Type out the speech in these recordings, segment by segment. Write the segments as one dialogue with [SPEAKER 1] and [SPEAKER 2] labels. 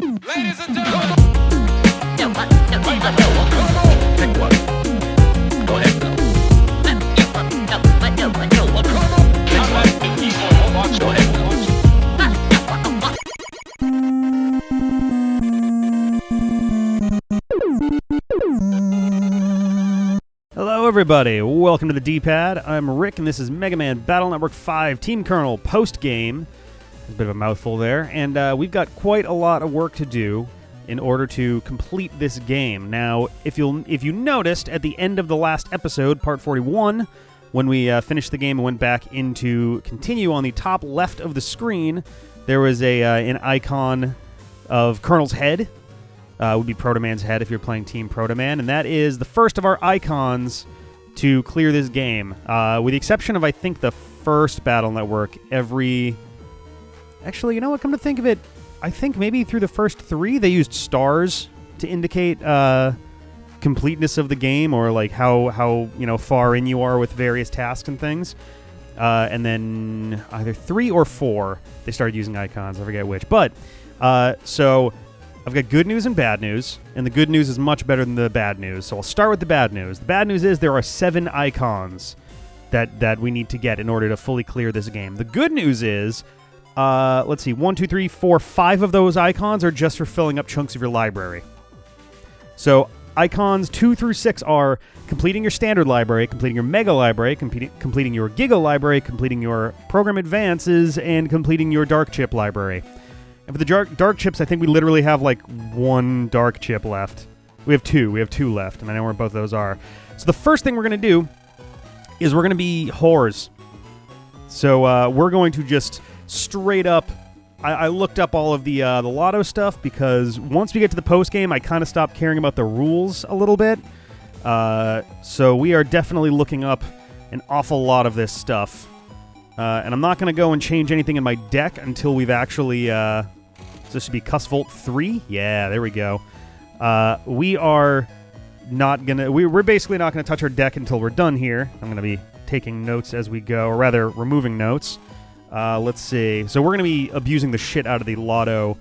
[SPEAKER 1] Ladies and gentlemen.
[SPEAKER 2] Pick one. Go ahead, Bill. Go ahead.
[SPEAKER 3] Hello everybody, welcome to the D-Pad. I'm Rick and this is Megaman Battle Network 5 Team Colonel Postgame. A bit of a mouthful there, and we've got quite a lot of work to do in order to complete this game. Now, if you noticed at the end of the last episode, part 41, when we finished the game and went back into continue, on the top left of the screen, there was an icon of Colonel's head. Would be ProtoMan's head if you're playing Team ProtoMan, and that is the first of our icons to clear this game. With the exception of, I think, the first Battle Network, Actually, you know what, come to think of it, I think maybe through the first 3 they used stars to indicate completeness of the game, or like how far in you are with various tasks and things. And then either 3 or 4 they started using icons, I forget which. But so I've got good news and bad news, and the good news is much better than the bad news. So I'll start with the bad news. The bad news is there are 7 icons that we need to get in order to fully clear this game. The good news is, let's see, 1, 2, 3, 4, 5 of those icons are just for filling up chunks of your library. So icons 2 through 6 are completing your standard library, completing your mega library, completing your giga library, completing your program advances, and completing your dark chip library. And for the dark chips, I think we literally have like 1 dark chip left. We have 2. We have 2 left, and I know where both of those are. So the first thing we're going to do is we're going to be whores. So we're going to just straight up... I looked up all of the lotto stuff, because once we get to the post game, I kind of stopped caring about the rules a little bit. So we are definitely looking up an awful lot of this stuff. And I'm not going to go and change anything in my deck until we've actually... so this should be Cussvolt 3? Yeah, there we go. We are not going to... We're basically not going to touch our deck until we're done here. I'm going to be taking notes as we go, or rather, removing notes. Let's see. So we're going to be abusing the shit out of the lotto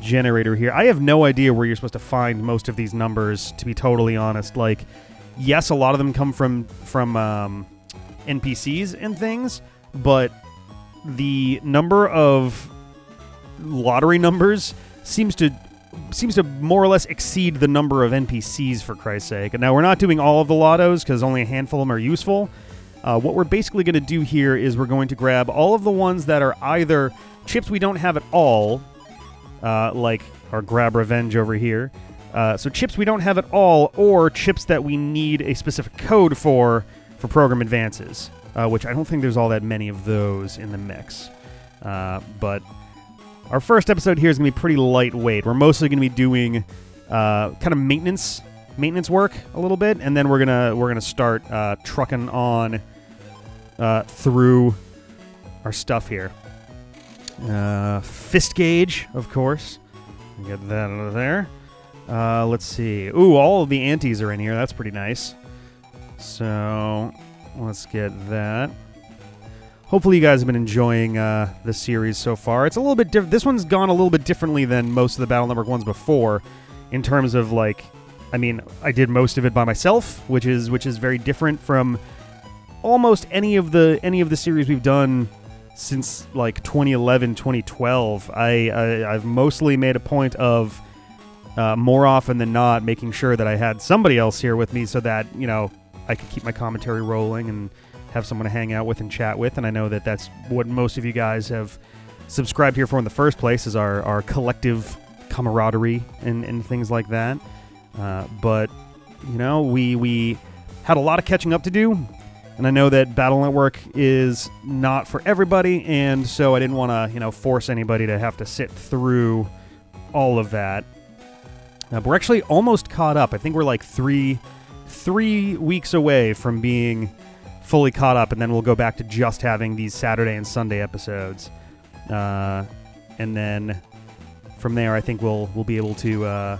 [SPEAKER 3] generator here. I have no idea where you're supposed to find most of these numbers, to be totally honest. Like, yes, a lot of them come from NPCs and things, but the number of lottery numbers seems to more or less exceed the number of NPCs, for Christ's sake. And now we're not doing all of the lottos because only a handful of them are useful. What we're basically going to do here is we're going to grab all of the ones that are either chips we don't have at all, like our Grab Revenge over here. So chips we don't have at all, or chips that we need a specific code for program advances, which I don't think there's all that many of those in the mix. But our first episode here is going to be pretty lightweight. We're mostly going to be doing kind of maintenance work a little bit, and then we're gonna start trucking on through our stuff here. Fist gauge, of course. Get that out of there. Let's see. Ooh, all of the antis are in here. That's pretty nice. So let's get that. Hopefully you guys have been enjoying this series so far. It's a little bit different. This one's gone a little bit differently than most of the Battle Network ones before, in terms of, like, I mean, I did most of it by myself, which is very different from almost any of the series we've done since like 2011, 2012. I've mostly made a point of more often than not making sure that I had somebody else here with me, so that, you know, I could keep my commentary rolling and have someone to hang out with and chat with. And I know that that's what most of you guys have subscribed here for in the first place, is our collective camaraderie and things like that. But, you know, we had a lot of catching up to do, and I know that Battle Network is not for everybody, and so I didn't want to, you know, force anybody to have to sit through all of that. But we're actually almost caught up. I think we're like three weeks away from being fully caught up, and then we'll go back to just having these Saturday and Sunday episodes. And then from there, I think we'll be able to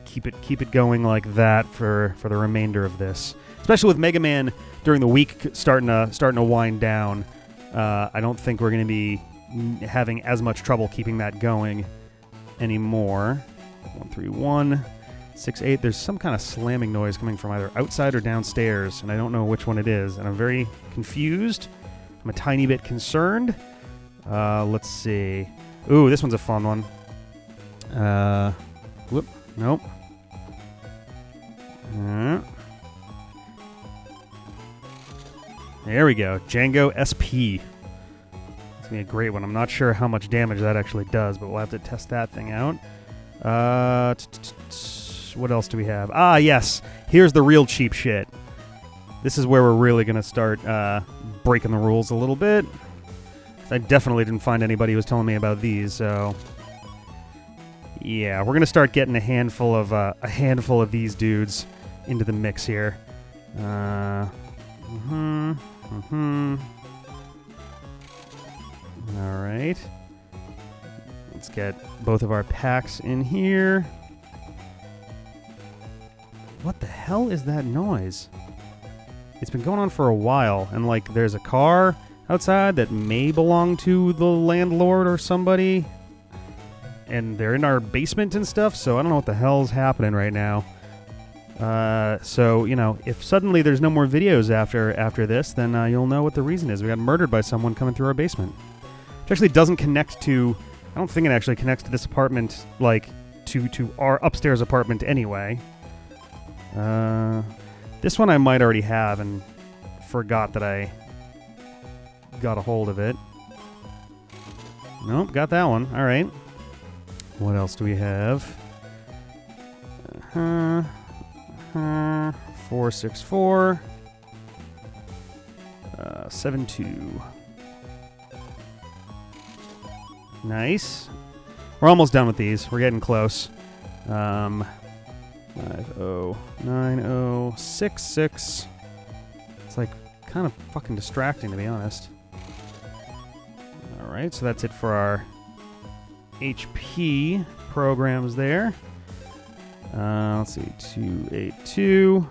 [SPEAKER 3] keep it going like that for the remainder of this. Especially with Megaman during the week starting to wind down. I don't think we're going to be having as much trouble keeping that going anymore. 131, 68. There's some kind of slamming noise coming from either outside or downstairs, and I don't know which one it is, and I'm very confused. I'm a tiny bit concerned. Let's see. Ooh, this one's a fun one. Whoop. Nope. There we go. Django SP. It's going to be a great one. I'm not sure how much damage that actually does, but we'll have to test that thing out. What else do we have? Ah, yes. Here's the real cheap shit. This is where we're really going to start breaking the rules a little bit. I definitely didn't find anybody who was telling me about these, so... Yeah, we're going to start getting a handful of these dudes into the mix here. All right. Let's get both of our packs in here. What the hell is that noise? It's been going on for a while, and like there's a car outside that may belong to the landlord or somebody. And they're in our basement and stuff, so I don't know what the hell's happening right now. So, you know, if suddenly there's no more videos after this, then you'll know what the reason is. We got murdered by someone coming through our basement. Which actually doesn't connect to... I don't think it actually connects to this apartment, like, to our upstairs apartment anyway. This one I might already have and forgot that I got a hold of it. Nope, got that one. All right. What else do we have? 464. 72. Nice. We're almost done with these. We're getting close. 509066. It's like kind of fucking distracting, to be honest. All right, so that's it for our HP programs there. Let's see, 282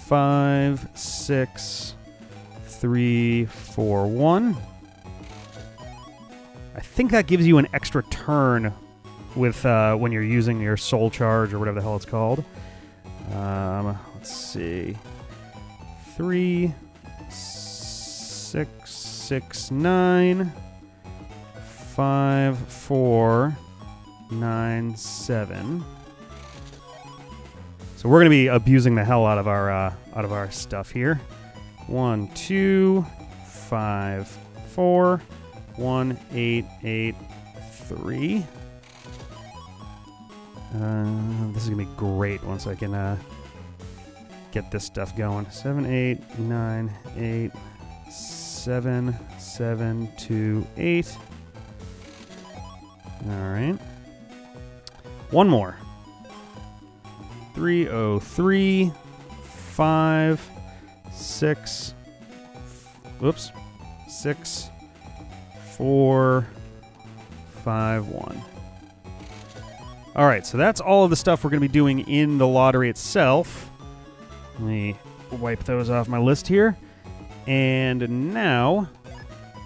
[SPEAKER 3] 56341. I think that gives you an extra turn with when you're using your soul charge or whatever the hell it's called. Let's see, 3669 5497. So we're going to be abusing the hell out of our stuff here. 1 2 5 4 1 8 8 3. This is going to be great once I can get this stuff going. 7 8 9 8 7 7 2 8. All right. One more. 303 5 6. Whoops. 6 4 5 1. All right, so that's all of the stuff we're going to be doing in the lottery itself. Let me wipe those off my list here. And now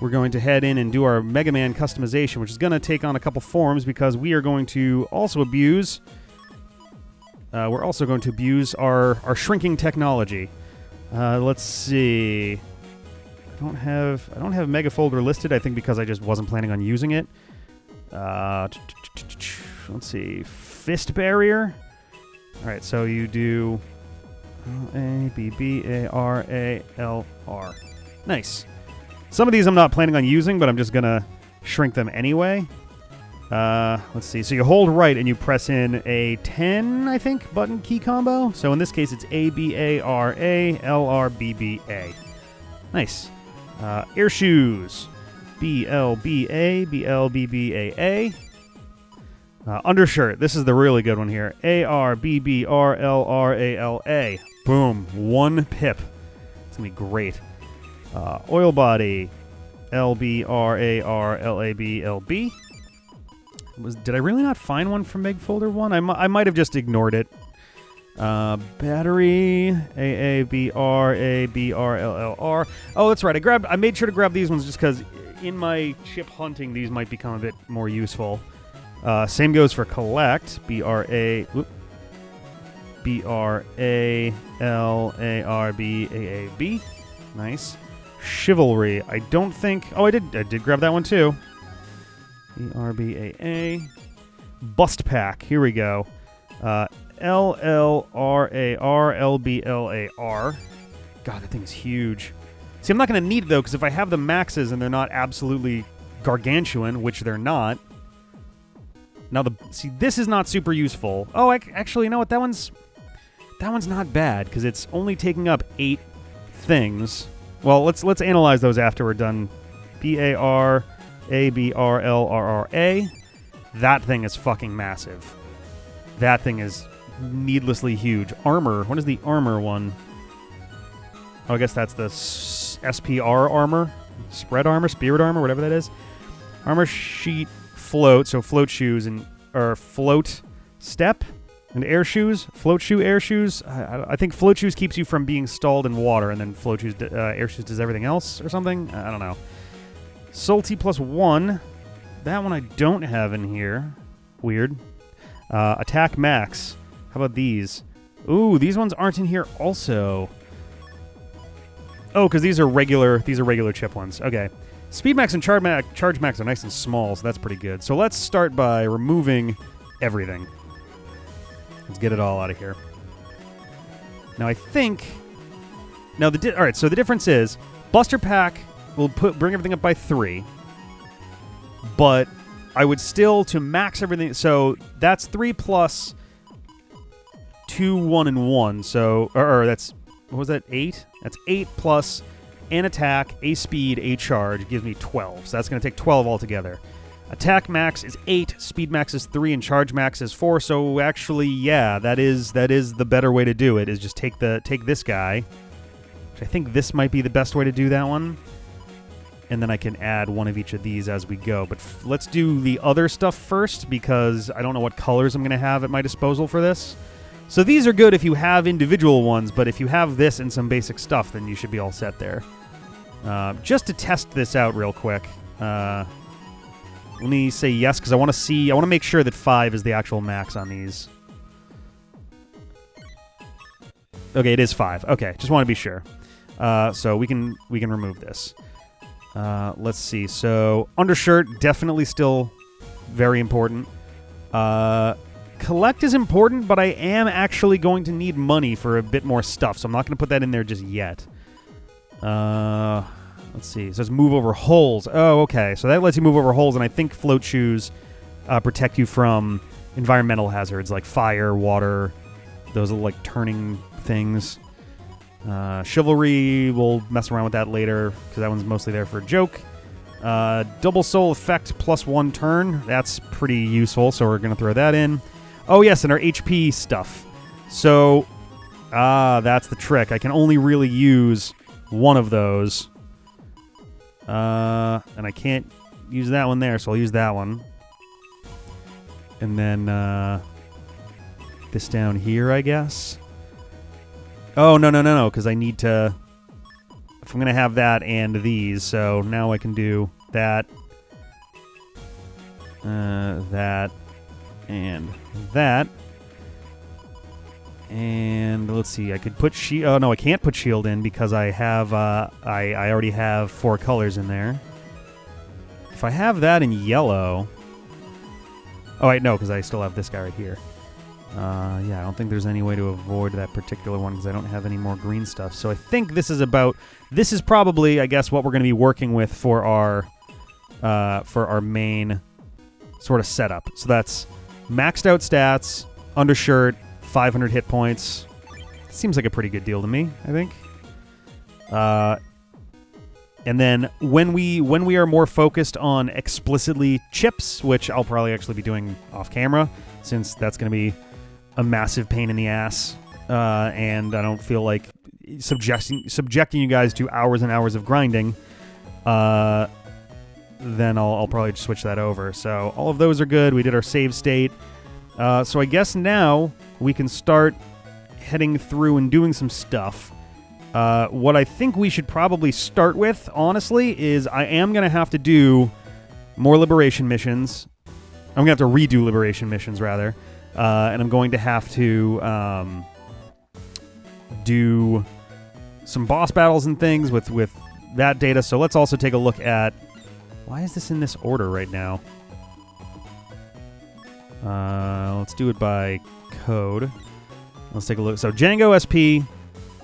[SPEAKER 3] we're going to head in and do our Megaman customization, which is going to take on a couple forms because we are going to also abuse... we're also going to abuse our shrinking technology. Let's see. I don't have Mega Folder listed, I think because I just wasn't planning on using it. Let's see. Fist barrier. All right, so you do L-A-B-B-A-R-A-L-R. Nice. Some of these I'm not planning on using, but I'm just going to shrink them anyway. Let's see. So you hold right and you press in a 10, I think, button key combo. So in this case, it's A-B-A-R-A-L-R-B-B-A. Nice. Air shoes. B-L-B-A, B-L-B-B-A-A. Undershirt. This is the really good one here. A-R-B-B-R-L-R-A-L-A. Boom. 1 pip. It's going to be great. Oil body. L-B-R-A-R-L-A-B-L-B. Did I really not find one from Meg Folder 1? I might have just ignored it. Battery. A-A-B-R-A-B-R-L-L-R. Oh, that's right. I made sure to grab these ones just because in my chip hunting, these might become a bit more useful. Same goes for collect. B-R-A-L-A-R-B-A-A-B. Nice. Chivalry. I don't think... Oh, I did grab that one too. B-R-B-A-A. Bust pack. Here we go. L-L-R-A-R-L-B-L-A-R. God, that thing is huge. See, I'm not going to need it, though, because if I have the maxes and they're not absolutely gargantuan, which they're not... Now, see, this is not super useful. Oh, actually, you know what? That one's not bad, because it's only taking up 8 things. Well, let's analyze those after we're done. B-A-R-A-B-R-L-R-R-A. That thing is fucking massive. That thing is needlessly huge. Armor. What is the armor one? Oh, I guess that's the SPR armor. Spread armor, spirit armor, whatever that is. Armor sheet float, so float shoes or float step and air shoes. Float shoe, air shoes. I think float shoes keeps you from being stalled in water, and then float shoes, air shoes does everything else or something. I don't know. Salty +1. That one I don't have in here. Weird. Attack max. How about these? Ooh, these ones aren't in here also. Oh, because these are regular chip ones. Okay. Speed max and charge max are nice and small, so that's pretty good. So let's start by removing everything. Let's get it all out of here. Now I think... Now alright, so the difference is Buster Pack will bring everything up by 3. But I would still, to max everything... So that's 3 plus 2, 1, and 1. So... Or that's... What was that? 8? That's 8 plus an attack, a speed, a charge. It gives me 12. So that's going to take 12 altogether. Attack max is 8, speed max is 3, and charge max is 4. So actually, yeah, that is the better way to do it, is just take this guy. Which I think this might be the best way to do that one. And then I can add one of each of these as we go. But let's do the other stuff first, because I don't know what colors I'm going to have at my disposal for this. So these are good if you have individual ones, but if you have this and some basic stuff, then you should be all set there. Just to test this out real quick, let me say yes, because I want to make sure that 5 is the actual max on these. Okay, it is 5. Okay, just want to be sure. So we can remove this. Let's see. So undershirt, definitely still very important. Collect is important, but I am actually going to need money for a bit more stuff, so I'm not going to put that in there just yet. Let's see. It says move over holes. Oh, okay. So that lets you move over holes, and I think float shoes protect you from environmental hazards like fire, water, those little, like, turning things. Chivalry, we'll mess around with that later, because that one's mostly there for a joke. Double soul effect +1 turn. That's pretty useful, so we're going to throw that in. Oh, yes, and our HP stuff. So, that's the trick. I can only really use one of those. And I can't use that one there, so I'll use that one. And then, this down here, I guess. Oh, no, because I need to... If I'm going to have that and these, so now I can do that, that, and that. And let's see, I could put shield... Oh, no, I can't put shield in because I have, I already have 4 colors in there. If I have that in yellow... Oh, wait, no, because I still have this guy right here. Yeah, I don't think there's any way to avoid that particular one because I don't have any more green stuff. So I think this is about... This is probably, I guess, what we're going to be working with for our main sort of setup. So that's maxed out stats, undershirt, 500 hit points. Seems like a pretty good deal to me, I think. And then when we are more focused on explicitly chips, which I'll probably actually be doing off camera, since that's going to be a massive pain in the ass, and I don't feel like subjecting you guys to hours and hours of grinding, then I'll probably just switch that over. So all of those are good. We did our save state. So I guess now we can start heading through and doing some stuff. What I think we should probably start with, honestly, is I am going to have to do more liberation missions. I'm going to have to redo liberation missions, rather. And I'm going to have to do some boss battles and things with that data. So let's also take a look at... Why is this in this order right now? Let's do it by code. Let's take a look. So Django SP,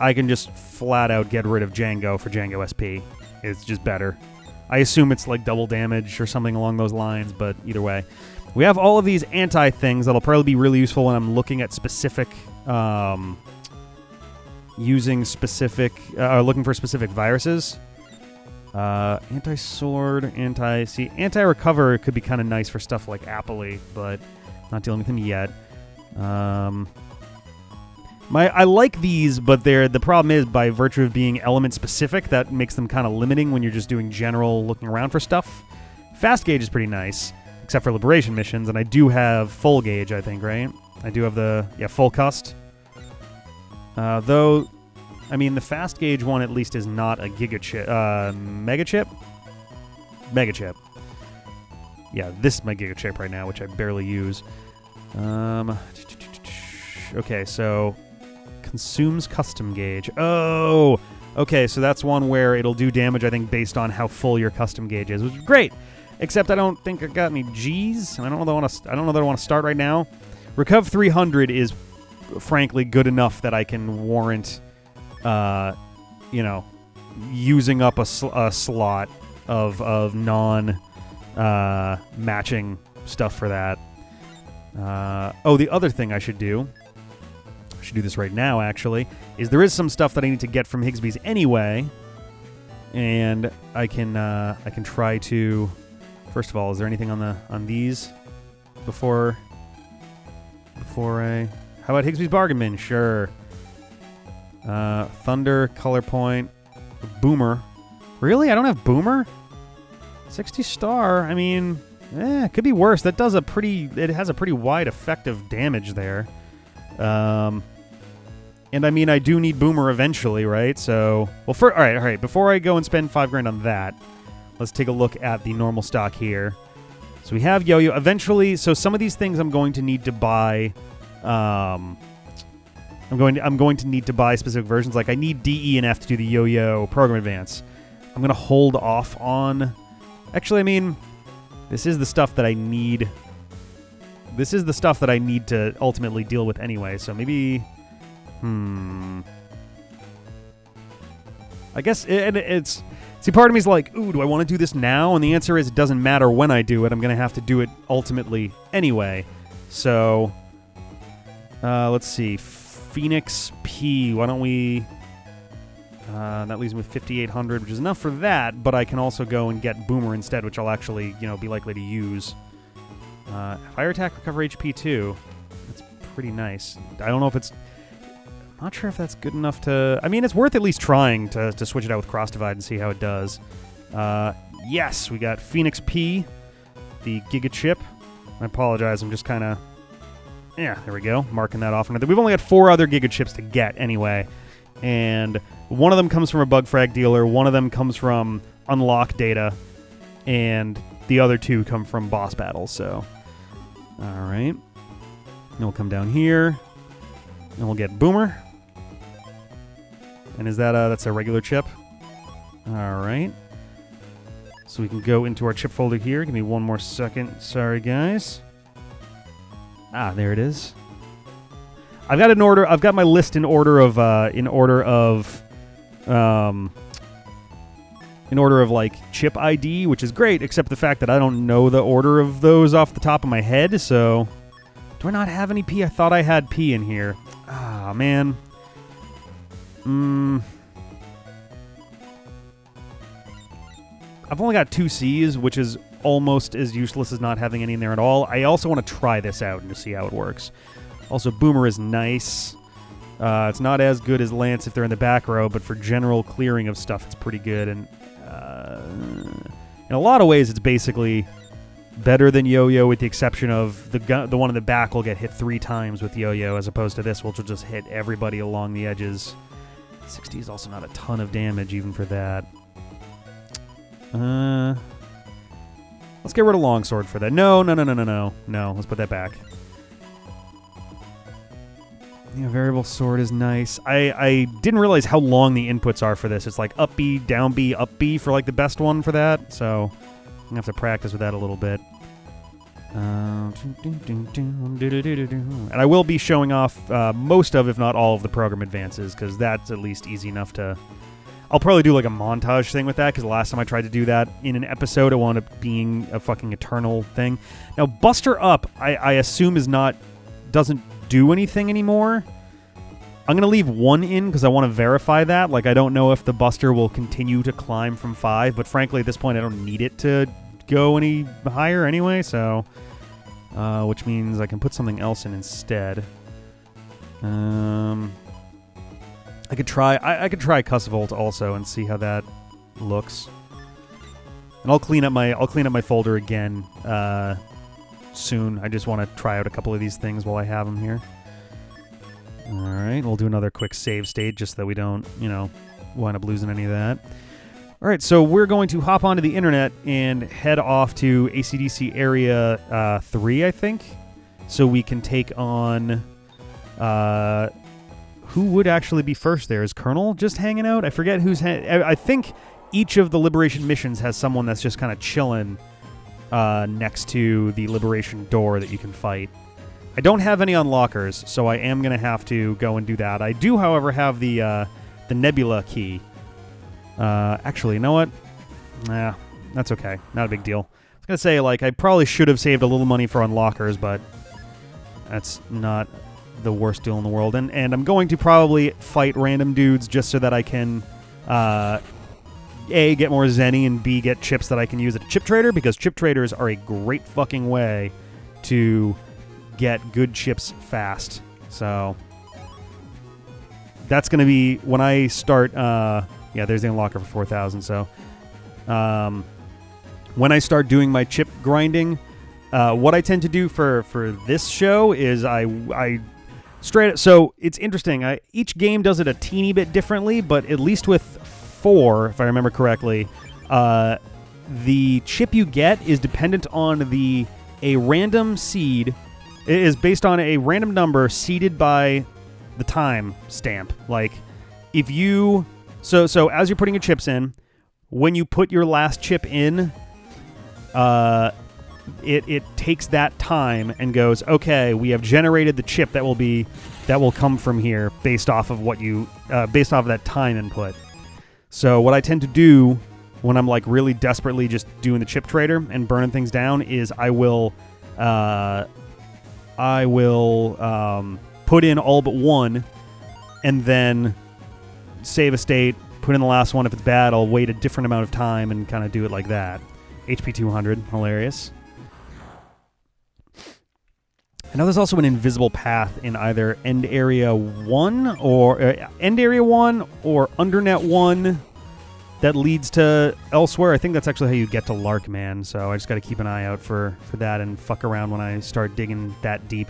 [SPEAKER 3] I can just flat out get rid of Django for Django SP. It's just better. I assume it's like double damage or something along those lines, but either way. We have all of these anti-things that'll probably be really useful when I'm looking at specific... looking for specific viruses. Anti-sword, anti-recover could be kind of nice for stuff like Appley, but not dealing with him yet. I like these, but the problem is, by virtue of being element specific, that makes them kind of limiting when you're just doing general looking around for stuff. Fast gauge is pretty nice, except for liberation missions, and I do have full gauge, I think, right? I do have the full cust. Though, I mean, the fast gauge one at least is not a mega chip. Yeah, this is my giga chip right now, which I barely use. Okay, so consumes custom gauge. Oh, okay, so that's one where it'll do damage, I think, based on how full your custom gauge is, which is great. Except I don't think I got any G's, and I don't know that I want to start right now. Recuv 300 is, frankly, good enough that I can warrant, using up a slot of non-matching stuff for that. The other thing I should do this right now, actually, is there is some stuff that I need to get from Higsby's anyway, and I can try to... First of all, is there anything on these before I... How about Higsby's Bargain Bin? Sure. Thunder, Color Point, Boomer. Really? I don't have Boomer? 60 star. I mean, it could be worse. That does it has a pretty wide effect of damage there. And I mean, I do need Boomer eventually, right? So, well, all right. Before I go and spend $5,000 on that, let's take a look at the normal stock here. So we have Yo-Yo. Eventually, so some of these things I'm going to need to buy. I'm going to need to buy specific versions. Like I need D, E, and F to do the Yo-Yo Program Advance. I'm going to hold off on... Actually, I mean, this is the stuff that I need. This is the stuff that I need to ultimately deal with anyway, so maybe... I guess it's... See, part of me is like, ooh, do I want to do this now? And the answer is it doesn't matter when I do it. I'm going to have to do it ultimately anyway. So, let's see. Phoenix P. Why don't we... that leaves me with 5,800, which is enough for that, but I can also go and get Boomer instead, which I'll actually, be likely to use. Fire Attack, Recover HP too. That's pretty nice. I don't know if it's... I'm not sure if that's good enough to... I mean, it's worth at least trying to switch it out with Cross Divide and see how it does. Yes, we got Phoenix P, the Giga Chip. I apologize, I'm just kind of... Yeah, there we go. Marking that off. We've only got 4 other Giga Chips to get anyway. And one of them comes from a bug frag dealer, one of them comes from unlock data, and the other 2 come from boss battles, so... Alright. Then we'll come down here, and we'll get Boomer. And is that that's a regular chip? Alright. So we can go into our chip folder here. Give me one more second. Sorry, guys. Ah, there it is. I've got my list in order of like chip ID, which is great, except the fact that I don't know the order of those off the top of my head. So, do I not have any P? I thought I had P in here. Ah, man. I've only got 2 C's, which is almost as useless as not having any in there at all. I also want to try this out and to see how it works. Also, Boomer is nice. It's not as good as Lance if they're in the back row, but for general clearing of stuff, it's pretty good. And in a lot of ways, it's basically better than Yo-Yo, with the exception of the one in the back will get hit 3 times with Yo-Yo, as opposed to this, which will just hit everybody along the edges. 60 is also not a ton of damage, even for that. Let's Let's get rid of longsword for that. No. Let's put that back. Yeah, variable sword is nice. I didn't realize how long the inputs are for this. It's like up B, down B, up B for like the best one for that. So I'm gonna have to practice with that a little bit. And I will be showing off most of, if not all of the program advances, because that's at least easy enough to... I'll probably do like a montage thing with that, because the last time I tried to do that in an episode, it wound up being a fucking eternal thing. Now, Buster Up, I assume doesn't do anything anymore. I'm going to leave 1 in because I want to verify that. Like, I don't know if the Buster will continue to climb from 5, but frankly, at this point, I don't need it to go any higher anyway, so... which means I can put something else in instead. I could try Cuss Volt also and see how that looks. And I'll clean up my folder again soon. I just want to try out a couple of these things while I have them here. All right, we'll do another quick save state just so that we don't, wind up losing any of that. All right, so we're going to hop onto the internet and head off to AC/DC Area 3, I think, so we can take on... who would actually be first there? Is Colonel just hanging out? I forget who's... I think each of the Liberation missions has someone that's just kind of chilling next to the Liberation door that you can fight. I don't have any unlockers, so I am going to have to go and do that. I do, however, have the Nebula key. Actually, you know what? Nah, that's okay. Not a big deal. I was going to say, like, I probably should have saved a little money for unlockers, but that's not the worst deal in the world. And I'm going to probably fight random dudes just so that I can, A, get more Zenny, and B, get chips that I can use at a chip trader, because chip traders are a great fucking way to get good chips fast. So that's going to be when I start... yeah, there's the unlocker for 4,000. So when I start doing my chip grinding, what I tend to do for this show is I straight... So it's interesting. Each game does it a teeny bit differently, but at least with 4, if I remember correctly, the chip you get is dependent on a random seed. It is based on a random number seeded by the time stamp. Like, if you... So as you're putting your chips in, when you put your last chip in, it takes that time and goes, okay, we have generated the chip that will come from here based off of based off of that time input. So what I tend to do when I'm like really desperately just doing the chip trader and burning things down is I will put in all but 1 and then save a state, put in the last one. If it's bad, I'll wait a different amount of time and kind of do it like that. HP 200, hilarious. I know there's also an invisible path in either End Area 1 or Undernet 1 that leads to elsewhere. I think that's actually how you get to Larkman, so I just got to keep an eye out for that and fuck around when I start digging that deep.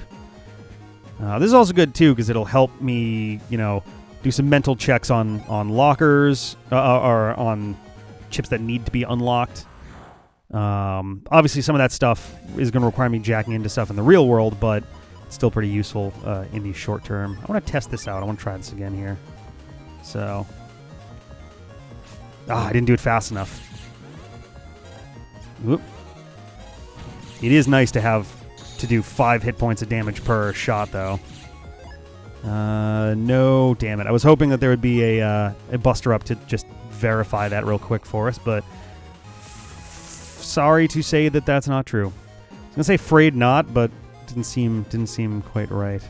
[SPEAKER 3] This is also good, too, because it'll help me, do some mental checks on lockers or on chips that need to be unlocked. Obviously, some of that stuff is going to require me jacking into stuff in the real world, but it's still pretty useful in the short term. I want to test this out. I want to try this again here. So, I didn't do it fast enough. Whoop. It is nice to have to do 5 hit points of damage per shot, though. No, damn it. I was hoping that there would be a Buster Up to just verify that real quick for us, but sorry to say that that's not true. I was gonna say afraid not, but didn't seem quite right.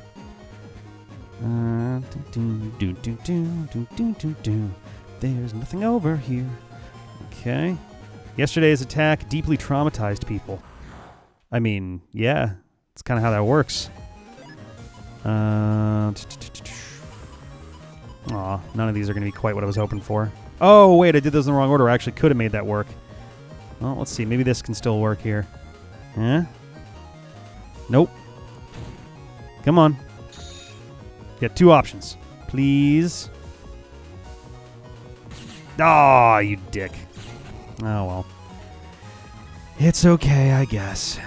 [SPEAKER 3] There's nothing over here. Okay. Yesterday's attack deeply traumatized people. I mean, yeah, it's kind of how that works. Aw, none of these are going to be quite what I was hoping for. Oh, wait, I did those in the wrong order. I actually could have made that work. Well, let's see. Maybe this can still work here. Eh? Nope. Come on. You got 2 options. Please. Ah, you dick. Oh, well. It's okay, I guess.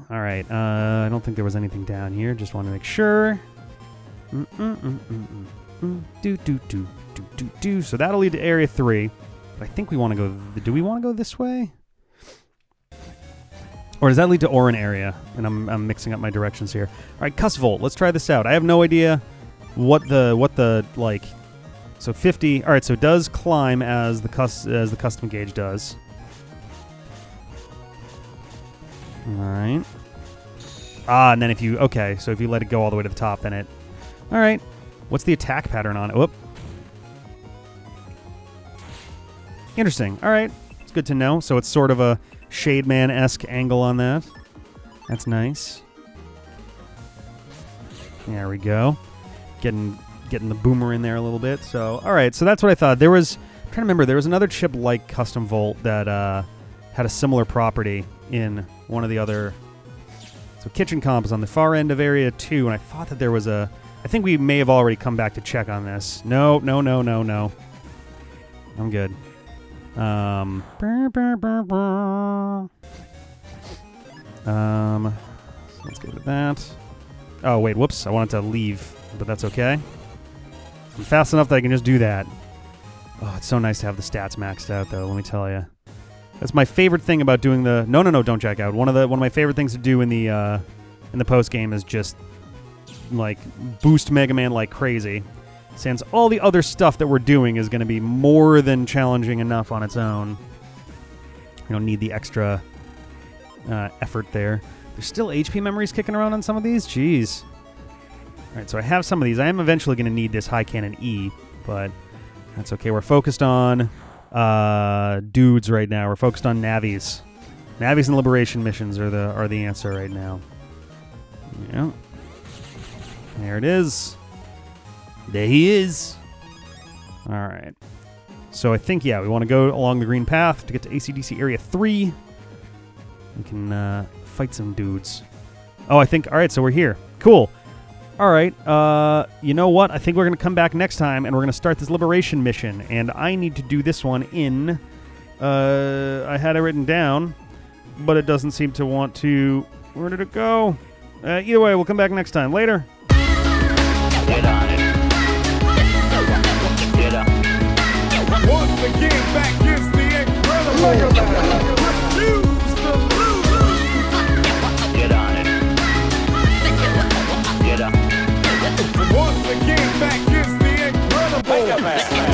[SPEAKER 3] All right. I don't think there was anything down here. Just want to make sure. So that'll lead to Area 3. But I think we want to go... Do we want to go this way? Or does that lead to Orin area? And I'm mixing up my directions here. All right, Cuss Volt. Let's try this out. I have no idea what the like... So 50... All right, so it does climb as the custom gauge does. All right. And then if you... Okay, so if you let it go all the way to the top, then it... All right. What's the attack pattern on it? Whoop. Interesting. All right. It's good to know. So it's sort of a Shademan-esque angle on that. That's nice. There we go. Getting the boomer in there a little bit. So, all right. So that's what I thought. I'm trying to remember. There was another chip like Custom Volt that had a similar property in one of the other... So Kitchen Comp is on the far end of Area 2, and I thought that there was a... I think we may have already come back to check on this. No. I'm good. Let's get rid of that. Oh, wait, whoops. I wanted to leave, but that's okay. I'm fast enough that I can just do that. Oh, it's so nice to have the stats maxed out, though, let me tell you. That's my favorite thing about doing the... No, don't check out. One of my favorite things to do in the post game is just like boost Megaman like crazy, since all the other stuff that we're doing is going to be more than challenging enough on its own. You don't need the extra effort there. There's still HP memories kicking around on some of these. Jeez. All right, so I have some of these. I am eventually going to need this High Cannon E, but that's okay. We're focused on dudes right now. We're focused on Navis. Navis and Liberation missions are the answer right now. Yeah. There it is. There he is. All right. So I think, yeah, we want to go along the green path to get to ACDC Area 3. We can fight some dudes. Oh, I think... All right, so we're here. Cool. All right. You know what? I think we're going to come back next time, and we're going to start this Liberation mission. And I need to do this one in... I had it written down, but it doesn't seem to want to... Where did it go? Either way, we'll come back next time. Later.
[SPEAKER 1] Get on it. Get up.
[SPEAKER 4] Once again, back is the incredible Megaman. Refuse to lose.
[SPEAKER 1] Get on it. Get up.
[SPEAKER 4] Once again, back is the incredible Megaman.